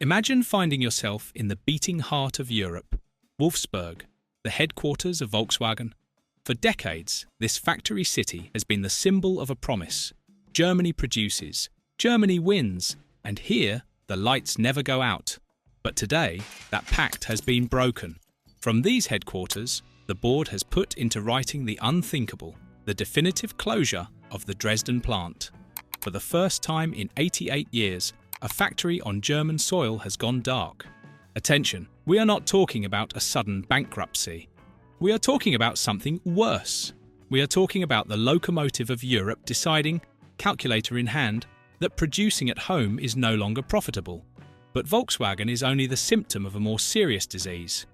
Imagine finding yourself in the beating heart of Europe, Wolfsburg, the headquarters of Volkswagen. For decades, this factory city has been the symbol of a promise. Germany produces, Germany wins, and here the lights never go out. But today, that pact has been broken. From these headquarters, the board has put into writing the unthinkable, the definitive closure of the Dresden plant. For the first time in 88 years, a factory on German soil has gone dark. Attention, we are not talking about a sudden bankruptcy. We are talking about something worse. We are talking about the locomotive of Europe deciding, calculator in hand, that producing at home is no longer profitable. But Volkswagen is only the symptom of a more serious disease,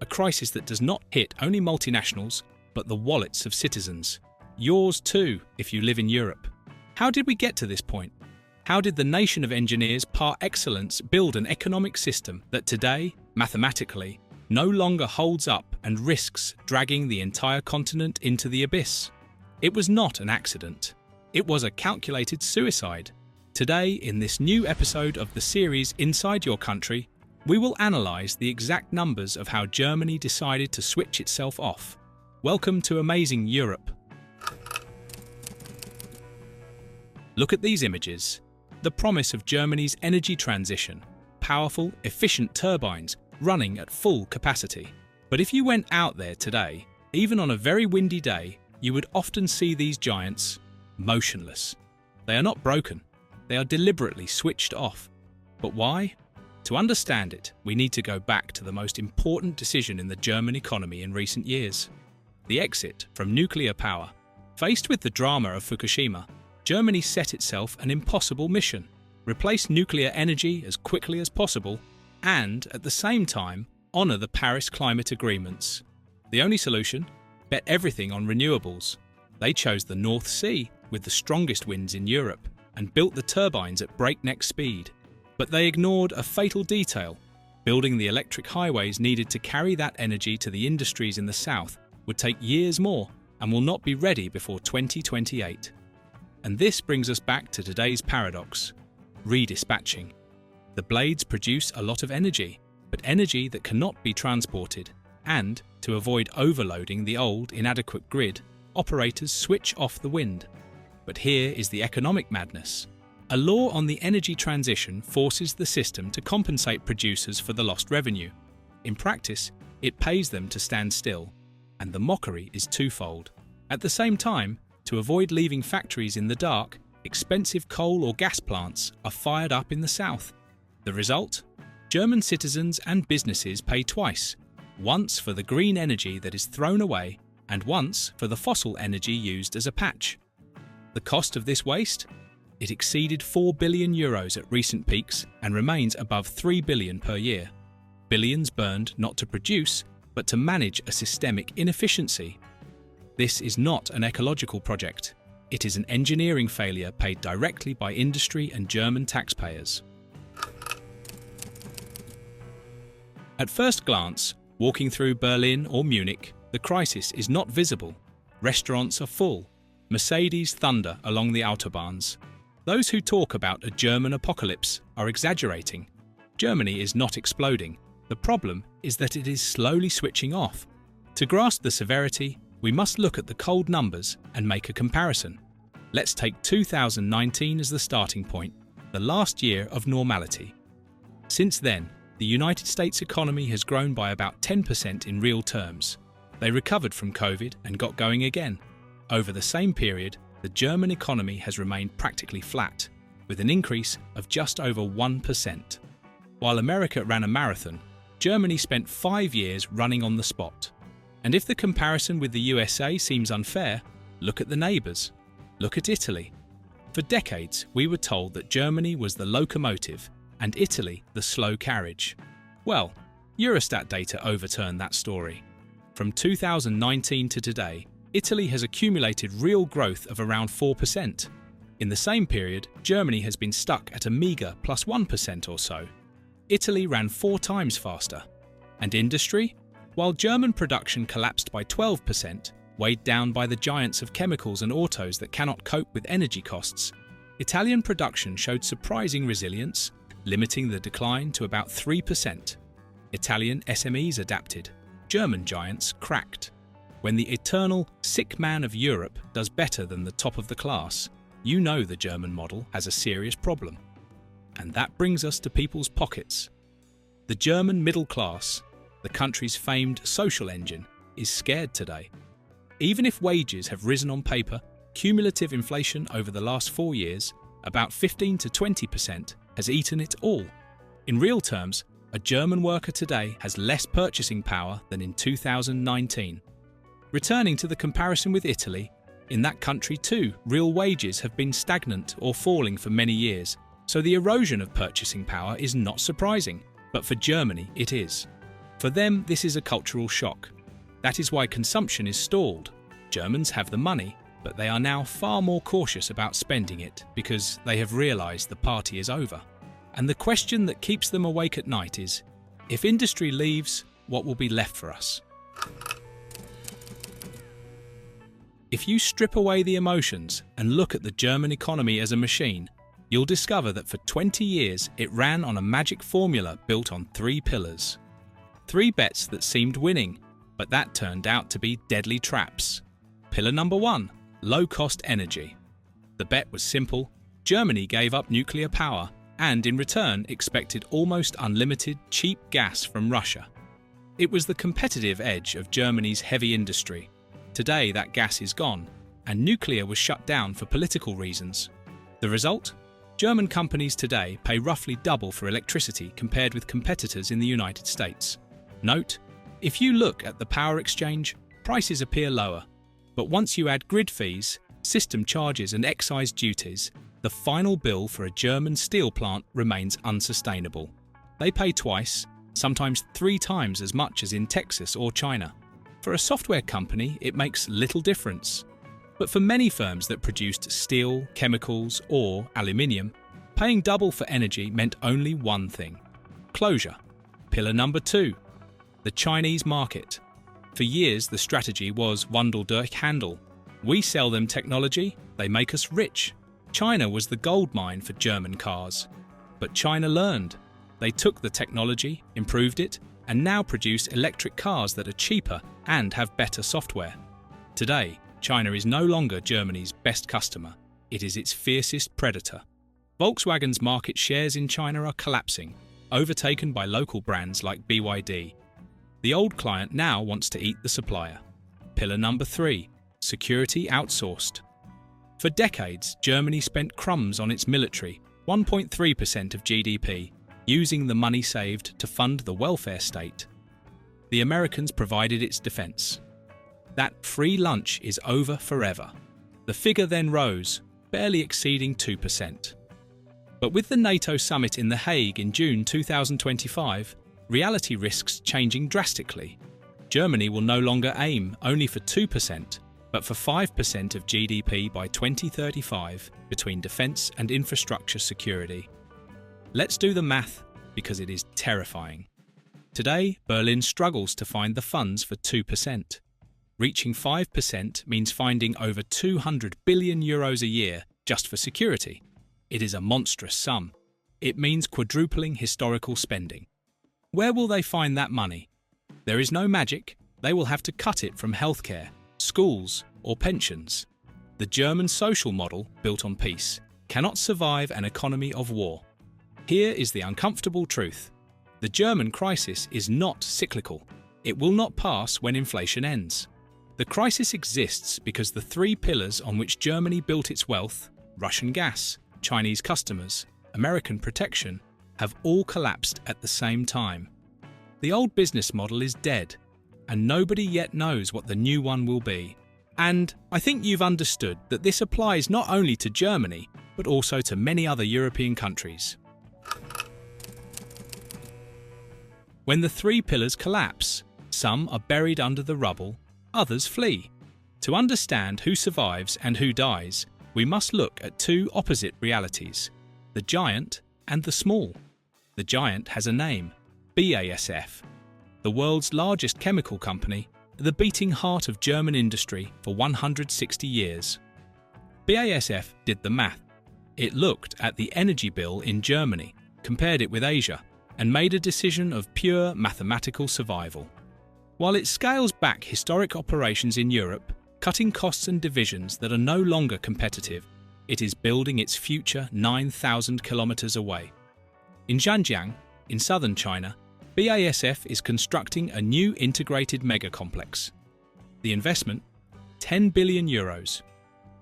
a crisis that does not hit only multinationals, but the wallets of citizens. Yours too, if you live in Europe. How did we get to this point? How did the nation of engineers par excellence build an economic system that today, mathematically, no longer holds up and risks dragging the entire continent into the abyss? It was not an accident. It was a calculated suicide. Today, in this new episode of the series Inside Your Country, we will analyse the exact numbers of how Germany decided to switch itself off. Welcome to Amazing Europe. Look at these images. The promise of Germany's energy transition. Powerful, efficient turbines running at full capacity. But if you went out there today, even on a very windy day, you would often see these giants motionless. They are not broken. They are deliberately switched off. But why? To understand it, we need to go back to the most important decision in the German economy in recent years. The exit from nuclear power. Faced with the drama of Fukushima, Germany set itself an impossible mission: replace nuclear energy as quickly as possible and, at the same time, honour the Paris climate agreements. The only solution? Bet everything on renewables. They chose the North Sea, with the strongest winds in Europe, and built the turbines at breakneck speed. But they ignored a fatal detail. Building the electric highways needed to carry that energy to the industries in the south would take years more and will not be ready before 2028. And this brings us back to today's paradox: redispatching. The blades produce a lot of energy, but energy that cannot be transported, and, to avoid overloading the old, inadequate grid, operators switch off the wind. But here is the economic madness. A law on the energy transition forces the system to compensate producers for the lost revenue. In practice, it pays them to stand still, and the mockery is twofold. At the same time, to avoid leaving factories in the dark, expensive coal or gas plants are fired up in the south. The result? German citizens and businesses pay twice, once for the green energy that is thrown away, and once for the fossil energy used as a patch. The cost of this waste? It exceeded 4 billion euros at recent peaks and remains above 3 billion per year. Billions burned not to produce, but to manage a systemic inefficiency. This is not an ecological project. It is an engineering failure paid directly by industry and German taxpayers. At first glance, walking through Berlin or Munich, the crisis is not visible. Restaurants are full. Mercedes thunder along the autobahns. Those who talk about a German apocalypse are exaggerating. Germany is not exploding. The problem is that it is slowly switching off. To grasp the severity, we must look at the cold numbers and make a comparison. Let's take 2019 as the starting point, the last year of normality. Since then, the United States economy has grown by about 10% in real terms. They recovered from COVID and got going again. Over the same period, the German economy has remained practically flat, with an increase of just over 1%. While America ran a marathon, Germany spent 5 years running on the spot. And if the comparison with the USA seems unfair, look at the neighbours. Look at Italy. For decades, we were told that Germany was the locomotive and Italy the slow carriage. Well, Eurostat data overturned that story. From 2019 to today, Italy has accumulated real growth of around 4%. In the same period, Germany has been stuck at a meagre plus 1% or so. Italy ran 4 times faster. And industry? While German production collapsed by 12%, weighed down by the giants of chemicals and autos that cannot cope with energy costs, Italian production showed surprising resilience, limiting the decline to about 3%. Italian SMEs adapted. German giants cracked. When the eternal sick man of Europe does better than the top of the class, you know the German model has a serious problem. And that brings us to people's pockets. The German middle class, the country's famed social engine, is scared today. Even if wages have risen on paper, cumulative inflation over the last 4 years, about 15 to 20%, has eaten it all. In real terms, a German worker today has less purchasing power than in 2019. Returning to the comparison with Italy, in that country too, real wages have been stagnant or falling for many years, so the erosion of purchasing power is not surprising, but for Germany it is. For them, this is a cultural shock. That is why consumption is stalled. Germans have the money, but they are now far more cautious about spending it because they have realised the party is over. And the question that keeps them awake at night is, if industry leaves, what will be left for us? If you strip away the emotions and look at the German economy as a machine, you'll discover that for 20 years it ran on a magic formula built on 3 pillars. 3 bets that seemed winning, but that turned out to be deadly traps. Pillar number 1, low-cost energy. The bet was simple. Germany gave up nuclear power and in return expected almost unlimited cheap gas from Russia. It was the competitive edge of Germany's heavy industry. Today that gas is gone, and nuclear was shut down for political reasons. The result? German companies today pay roughly double for electricity compared with competitors in the United States. Note, if you look at the power exchange, prices appear lower. But once you add grid fees, system charges and excise duties, the final bill for a German steel plant remains unsustainable. They pay twice, sometimes 3 times as much as in Texas or China. For a software company, it makes little difference. But for many firms that produced steel, chemicals, or aluminium, paying double for energy meant only one thing: closure. Pillar number 2, the Chinese market. For years, the strategy was Wandel durch Handel. We sell them technology, they make us rich. China was the gold mine for German cars. But China learned. They took the technology, improved it, and now produce electric cars that are cheaper and have better software. Today, China is no longer Germany's best customer. It is its fiercest predator. Volkswagen's market shares in China are collapsing, overtaken by local brands like BYD. The old client now wants to eat the supplier. Pillar number 3, security outsourced. For decades, Germany spent crumbs on its military, 1.3% of GDP, using the money saved to fund the welfare state. The Americans provided its defense. That free lunch is over forever. The figure then rose, barely exceeding 2%. But with the NATO summit in The Hague in June 2025, reality risks changing drastically. Germany will no longer aim only for 2%, but for 5% of GDP by 2035 between defence and infrastructure security. Let's do the math, because it is terrifying. Today, Berlin struggles to find the funds for 2%. Reaching 5% means finding over 200 billion euros a year just for security. It is a monstrous sum. It means quadrupling historical spending. Where will they find that money? There is no magic. They will have to cut it from healthcare, schools, or pensions. The German social model, built on peace, cannot survive an economy of war. Here is the uncomfortable truth. The German crisis is not cyclical. It will not pass when inflation ends. The crisis exists because the 3 pillars on which Germany built its wealth, Russian gas, Chinese customers, American protection, have all collapsed at the same time. The old business model is dead, and nobody yet knows what the new one will be. And I think you've understood that this applies not only to Germany, but also to many other European countries. When the 3 pillars collapse, some are buried under the rubble, others flee. To understand who survives and who dies, we must look at 2 opposite realities: the giant and the small. The giant has a name: BASF, the world's largest chemical company, the beating heart of German industry for 160 years. BASF did the math. It looked at the energy bill in Germany, compared it with Asia, and made a decision of pure mathematical survival. While it scales back historic operations in Europe, cutting costs and divisions that are no longer competitive, it is building its future 9,000 kilometers away. In Zhanjiang, in southern China, BASF is constructing a new integrated mega-complex. The investment? 10 billion euros.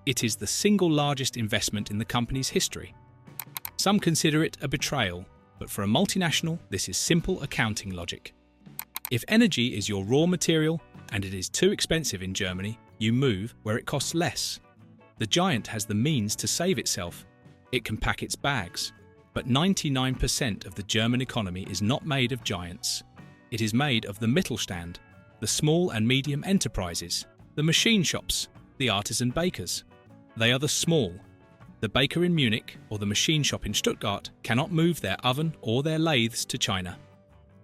It is the single largest investment in the company's history. Some consider it a betrayal, but for a multinational, this is simple accounting logic. If energy is your raw material and it is too expensive in Germany, you move where it costs less. The giant has the means to save itself. It can pack its bags. But 99% of the German economy is not made of giants. It is made of the Mittelstand, the small and medium enterprises, the machine shops, the artisan bakers. They are the small. The baker in Munich or the machine shop in Stuttgart cannot move their oven or their lathes to China.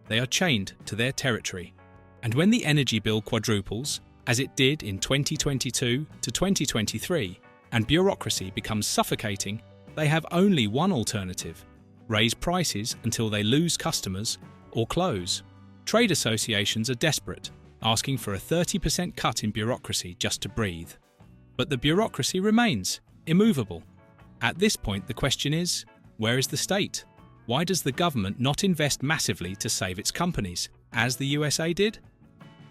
They are chained to their territory. And when the energy bill quadruples, as it did in 2022 to 2023, and bureaucracy becomes suffocating, they have only one alternative: raise prices until they lose customers or close. Trade associations are desperate, asking for a 30% cut in bureaucracy just to breathe. But the bureaucracy remains immovable. At this point, the question is, where is the state? Why does the government not invest massively to save its companies, as the USA did?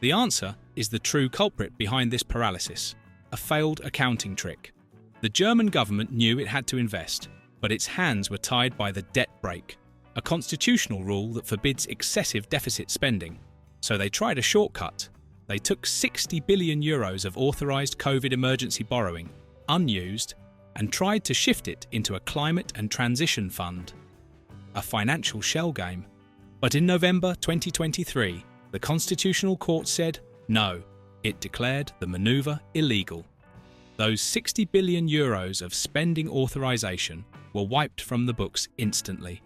The answer is the true culprit behind this paralysis: a failed accounting trick. The German government knew it had to invest, but its hands were tied by the debt brake, a constitutional rule that forbids excessive deficit spending. So they tried a shortcut. They took 60 billion euros of authorised COVID emergency borrowing, unused, and tried to shift it into a climate and transition fund. A financial shell game. But in November 2023, the Constitutional Court said no. It declared the manoeuvre illegal. Those 60 billion euros of spending authorisation were wiped from the books instantly.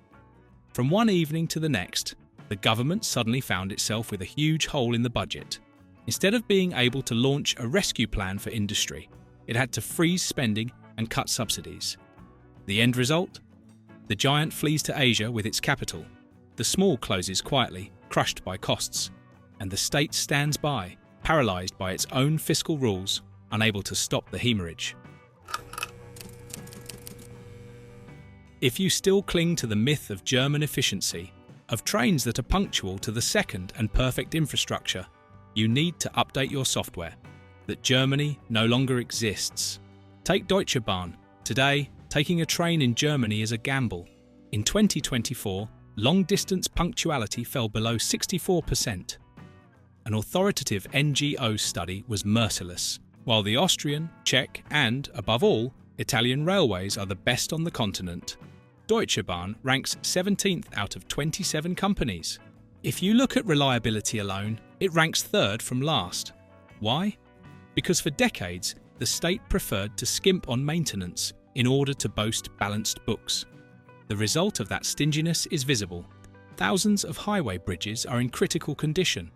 From one evening to the next, the government suddenly found itself with a huge hole in the budget. Instead of being able to launch a rescue plan for industry, it had to freeze spending and cut subsidies. The end result? The giant flees to Asia with its capital. The small closes quietly, crushed by costs. And the state stands by, paralysed by its own fiscal rules, unable to stop the hemorrhage. If you still cling to the myth of German efficiency, of trains that are punctual to the second and perfect infrastructure, you need to update your software. That Germany no longer exists. Take Deutsche Bahn. Today, taking a train in Germany is a gamble. In 2024, long-distance punctuality fell below 64%. An authoritative NGO study was merciless. While the Austrian, Czech and, above all, Italian railways are the best on the continent, Deutsche Bahn ranks 17th out of 27 companies. If you look at reliability alone, it ranks third from last. Why? Because for decades, the state preferred to skimp on maintenance in order to boast balanced books. The result of that stinginess is visible. Thousands of highway bridges are in critical condition,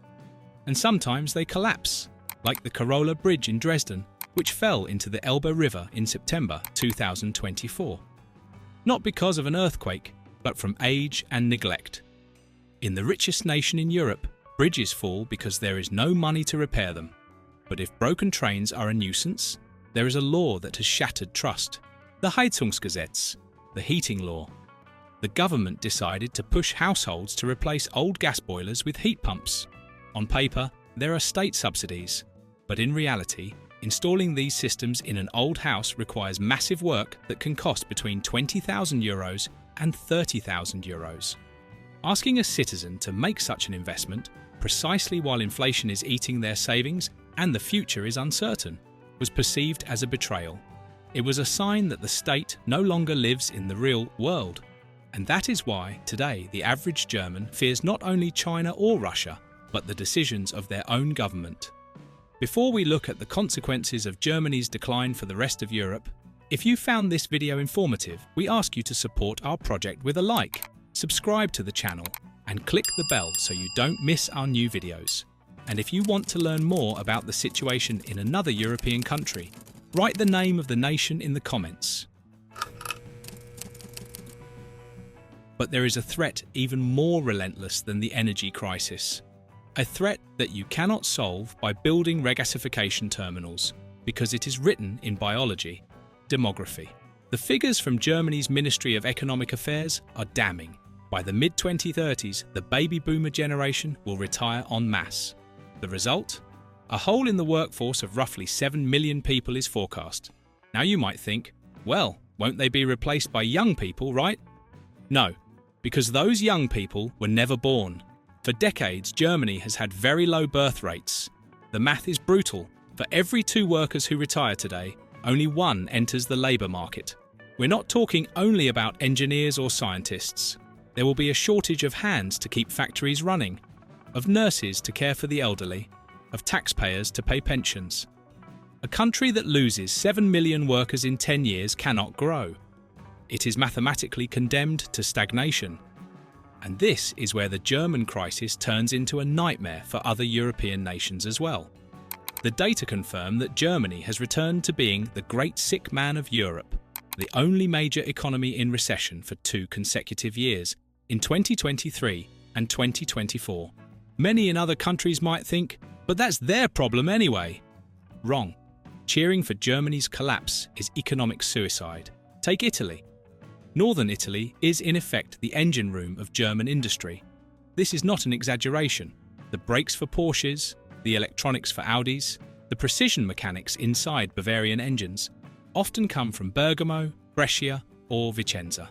and sometimes they collapse, like the Karola Bridge in Dresden, which fell into the Elbe River in September 2024. Not because of an earthquake, but from age and neglect. In the richest nation in Europe, bridges fall because there is no money to repair them. But if broken trains are a nuisance, there is a law that has shattered trust. The Heizungsgesetz, the heating law. The government decided to push households to replace old gas boilers with heat pumps. On paper, there are state subsidies, but in reality, installing these systems in an old house requires massive work that can cost between €20,000 and €30,000. Asking a citizen to make such an investment, precisely while inflation is eating their savings and the future is uncertain, was perceived as a betrayal. It was a sign that the state no longer lives in the real world. And that is why, today, the average German fears not only China or Russia, but the decisions of their own government. Before we look at the consequences of Germany's decline for the rest of Europe, if you found this video informative, we ask you to support our project with a like, subscribe to the channel, and click the bell so you don't miss our new videos. And if you want to learn more about the situation in another European country, write the name of the nation in the comments. But there is a threat even more relentless than the energy crisis. A threat that you cannot solve by building regasification terminals, because it is written in biology: demography. The figures from Germany's Ministry of Economic Affairs are damning. By the mid-2030s, the baby boomer generation will retire en masse. The result? A hole in the workforce of roughly 7 million people is forecast. Now you might think, well, won't they be replaced by young people, right? No, because those young people were never born. For decades, Germany has had very low birth rates. The math is brutal. For every 2 workers who retire today, only 1 enters the labour market. We're not talking only about engineers or scientists. There will be a shortage of hands to keep factories running, of nurses to care for the elderly, of taxpayers to pay pensions. A country that loses 7 million workers in 10 years cannot grow. It is mathematically condemned to stagnation. And this is where the German crisis turns into a nightmare for other European nations as well. The data confirm that Germany has returned to being the great sick man of Europe, the only major economy in recession for 2 consecutive years, in 2023 and 2024. Many in other countries might think, but that's their problem anyway. Wrong. Cheering for Germany's collapse is economic suicide. Take Italy. Northern Italy is in effect the engine room of German industry. This is not an exaggeration. The brakes for Porsches, the electronics for Audis, the precision mechanics inside Bavarian engines often come from Bergamo, Brescia or Vicenza.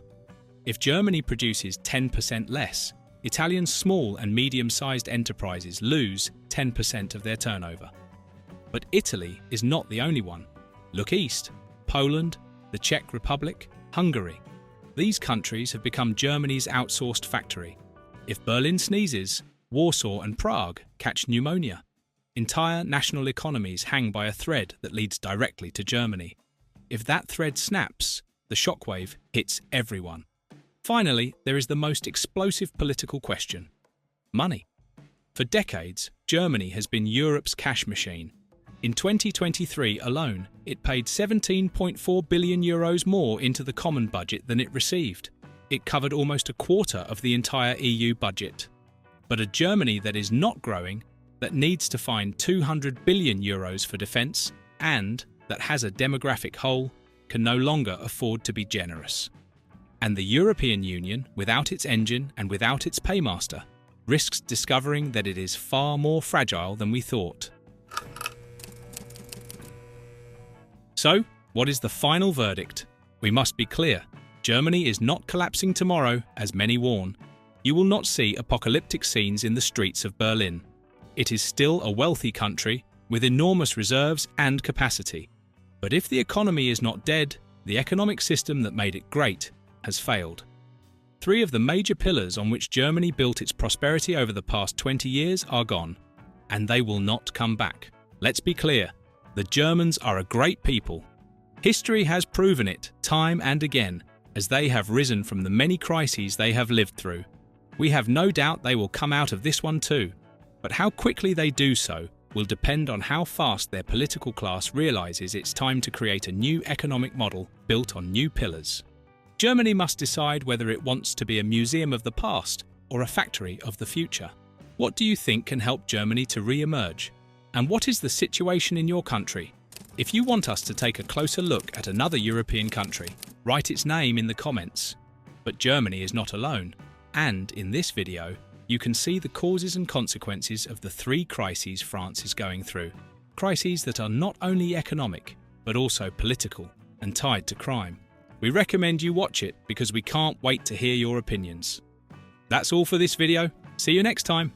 If Germany produces 10% less, Italian small and medium-sized enterprises lose 10% of their turnover. But Italy is not the only one. Look east. Poland, the Czech Republic, Hungary. These countries have become Germany's outsourced factory. If Berlin sneezes, Warsaw and Prague catch pneumonia. Entire national economies hang by a thread that leads directly to Germany. If that thread snaps, the shockwave hits everyone. Finally, there is the most explosive political question: money. For decades, Germany has been Europe's cash machine. In 2023 alone, it paid €17.4 billion more into the common budget than it received. It covered almost a quarter of the entire EU budget. But a Germany that is not growing, that needs to find €200 billion for defence, and that has a demographic hole, can no longer afford to be generous. And the European Union, without its engine and without its paymaster, risks discovering that it is far more fragile than we thought. So, what is the final verdict? We must be clear. Germany is not collapsing tomorrow, as many warn. You will not see apocalyptic scenes in the streets of Berlin. It is still a wealthy country with enormous reserves and capacity. But if the economy is not dead, the economic system that made it great has failed. 3 of the major pillars on which Germany built its prosperity over the past 20 years are gone, and they will not come back. Let's be clear, the Germans are a great people. History has proven it time and again, as they have risen from the many crises they have lived through. We have no doubt they will come out of this one too, but how quickly they do so will depend on how fast their political class realises it's time to create a new economic model built on new pillars. Germany must decide whether it wants to be a museum of the past or a factory of the future. What do you think can help Germany to re-emerge? And what is the situation in your country? If you want us to take a closer look at another European country, write its name in the comments. But Germany is not alone, and in this video, you can see the causes and consequences of the 3 crises France is going through. Crises that are not only economic, but also political and tied to crime. We recommend you watch it because we can't wait to hear your opinions. That's all for this video. See you next time.